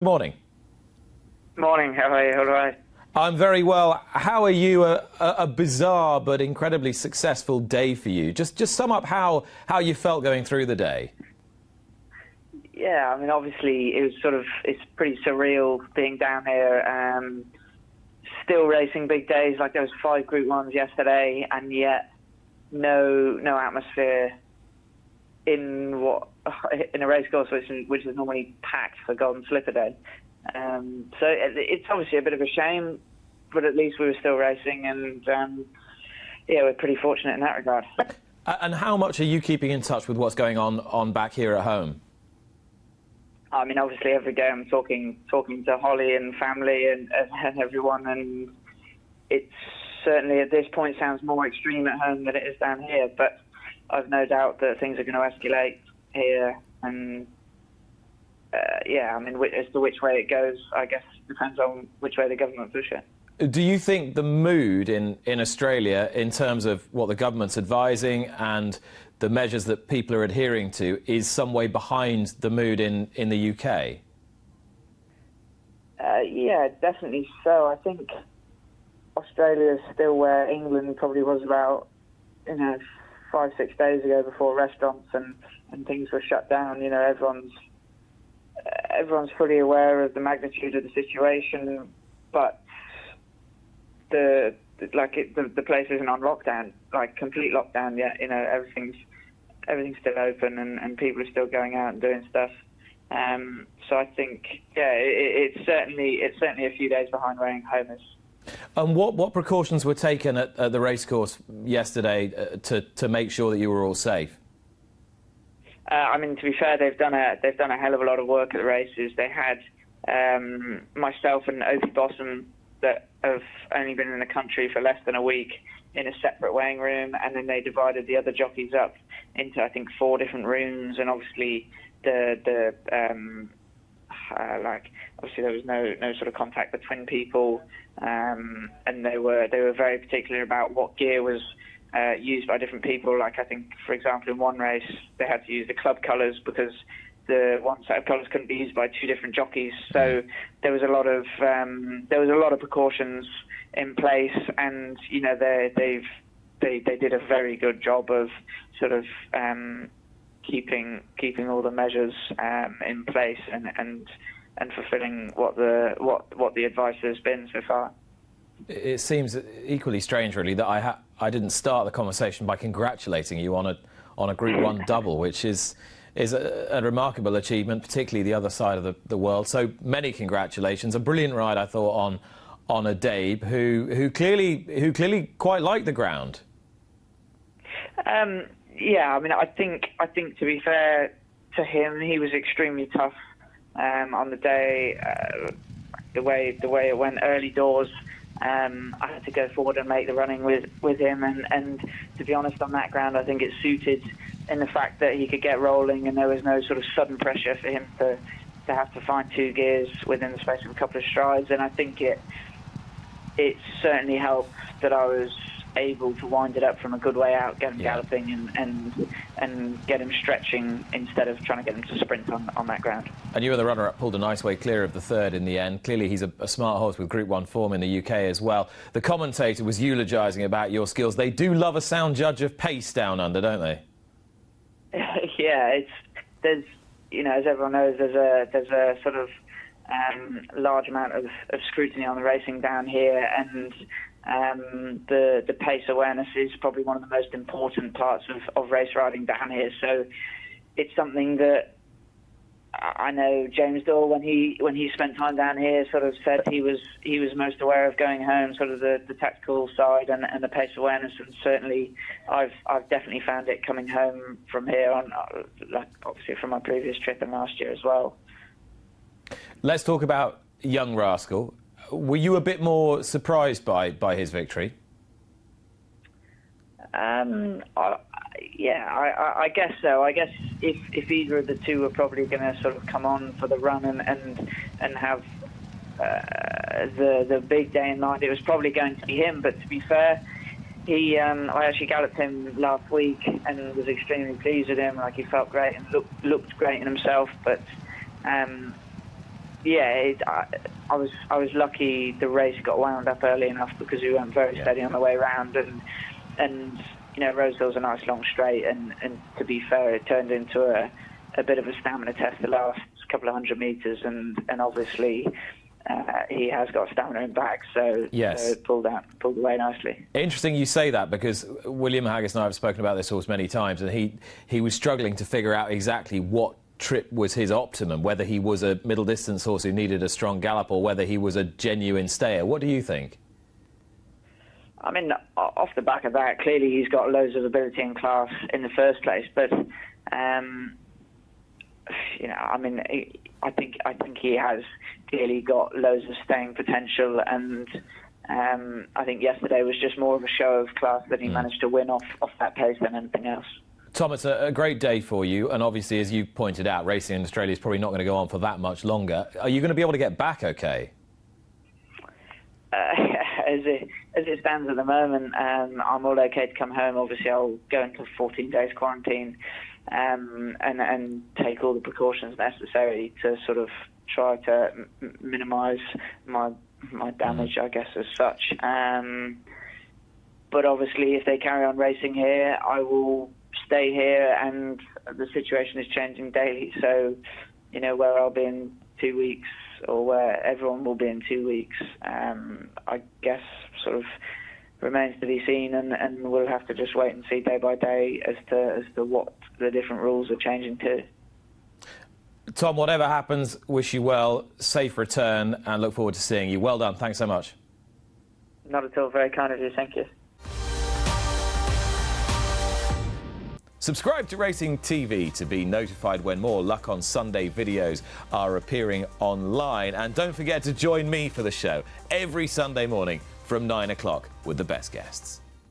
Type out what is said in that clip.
Morning. Morning, how are you? All right. I'm very well. How are you? A bizarre but incredibly successful day for you. Just sum up how you felt going through the day. Yeah, I mean, obviously, it's pretty surreal being down here. Still racing big days, like there was 5 Group 1s yesterday, and yet no atmosphere in a racecourse which is normally packed for Golden Slipper Day. So it's obviously a bit of a shame, but at least we were still racing, and yeah, we're pretty fortunate in that regard. And how much are you keeping in touch with what's going on back here at home? I mean, obviously every day I'm talking to Holly and family and everyone, and it's certainly at this point sounds more extreme at home than it is down here, but I've no doubt that things are going to escalate here, and yeah, I mean, as to which way it goes, I guess depends on which way the government push it. Do you think the mood in Australia, in terms of what the government's advising and the measures that people are adhering to, is some way behind the mood in the UK? Yeah, definitely so. I think Australia is still where England probably was about, 5-6 days ago, before restaurants and things were shut down. Everyone's fully aware of the magnitude of the situation, but the place isn't on lockdown, like complete lockdown yet. Everything's still open, and people are still going out and doing stuff. So I think, yeah, it's certainly a few days behind where home is. And what precautions were taken at the racecourse yesterday to make sure that you were all safe? I mean, to be fair, they've done a hell of a lot of work at the races. They had myself and Opie Bossum, that have only been in the country for less than a week, in a separate weighing room, and then they divided the other jockeys up into, I think, 4 different rooms. And obviously obviously there was no sort of contact between people, and they were very particular about what gear was used by different people. Like, I think, for example, in one race they had to use the club colours because the one set of colours couldn't be used by 2 different jockeys. So there was a lot of precautions in place, and they did a very good job of sort of keeping all the measures in place and fulfilling what the advice has been so far. It seems equally strange, really, that I didn't start the conversation by congratulating you on a Group 1 double, which is a remarkable achievement, particularly the other side of the world. So many congratulations. A brilliant ride, I thought, on a Dabe who clearly quite liked the ground. Yeah, I mean, I think to be fair to him, he was extremely tough on the day. The way it went early doors, I had to go forward and make the running with him, and to be honest, on that ground, I think it suited in the fact that he could get rolling, and there was no sort of sudden pressure for him to have to find 2 gears within the space of a couple of strides. And I think it certainly helped that I was able to wind it up from a good way out, get him galloping and get him stretching instead of trying to get him to sprint on that ground. And you were the runner-up, pulled a nice way clear of the 3rd in the end. Clearly he's a smart horse with Group 1 form in the UK as well. The commentator was eulogising about your skills. They do love a sound judge of pace down under, don't they? Yeah, there's as everyone knows, there's a sort of large amount of scrutiny on the racing down here, and the pace awareness is probably one of the most important parts of race riding down here. So it's something that I know James Doyle, when he spent time down here, sort of said he was most aware of going home, sort of the tactical side and the pace awareness. And certainly I've definitely found it coming home from here on, like obviously from my previous trip and last year as well. Let's talk about young Rascal. Were you a bit more surprised by his victory? Yeah, I guess so. I guess if either of the 2 were probably going to sort of come on for the run and have the big day in mind, it was probably going to be him. But to be fair, I actually galloped him last week and was extremely pleased with him. Like, he felt great and looked great in himself. But I was lucky the race got wound up early enough because we went very steady on the way round, and you know, Roseville's a nice long straight, and to be fair, it turned into a bit of a stamina test the last couple of 100 metres, and obviously he has got stamina in back, so it pulled away nicely. Interesting you say that, because William Haggas and I have spoken about this horse many times, and he was struggling to figure out exactly what trip was his optimum, whether he was a middle distance horse who needed a strong gallop or whether he was a genuine stayer. What do you think? I mean, off the back of that, clearly he's got loads of ability and class in the first place, but you know, I mean, I think he has clearly got loads of staying potential, and I think yesterday was just more of a show of class that he managed to win off that pace than anything else. Tom, it's a great day for you, and obviously, as you pointed out, racing in Australia is probably not going to go on for that much longer. Are you going to be able to get back okay? As it stands at the moment, I'm all okay to come home. Obviously, I'll go into 14 days quarantine and take all the precautions necessary to sort of try to minimise my damage, I guess, as such. But obviously, if they carry on racing here, I will stay here, and the situation is changing daily. So, you know, where I'll be in 2 weeks or where everyone will be in 2 weeks, I guess sort of remains to be seen, and we'll have to just wait and see day by day as to what the different rules are changing to. Tom, whatever happens, wish you well, safe return, and look forward to seeing you. Well done. Thanks so much. Not at all. Very kind of you. Thank you. Subscribe to Racing TV to be notified when more Luck on Sunday videos are appearing online. And don't forget to join me for the show every Sunday morning from 9 o'clock with the best guests.